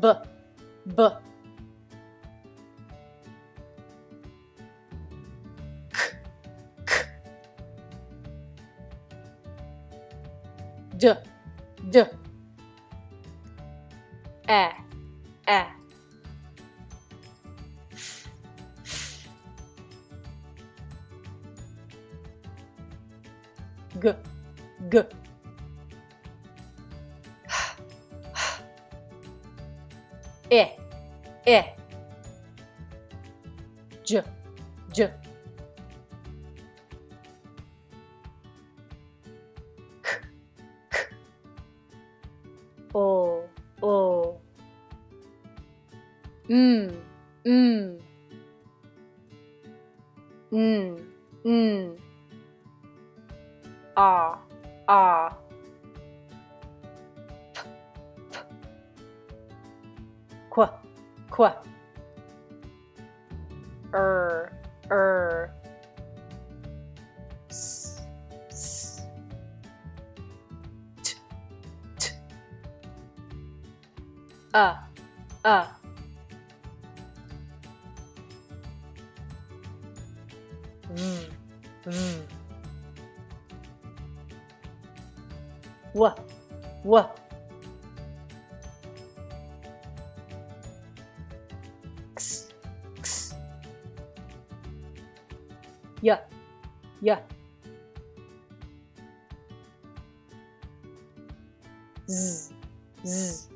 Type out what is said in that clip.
B, B. D, D. E, E. G, G. E, E. C, C. O, O. M, M. N, N. A, A. P, P. Qu, Qu. S, S. T, T. A, A. V, V. W, W. X, X. Y, Y. Z, Z.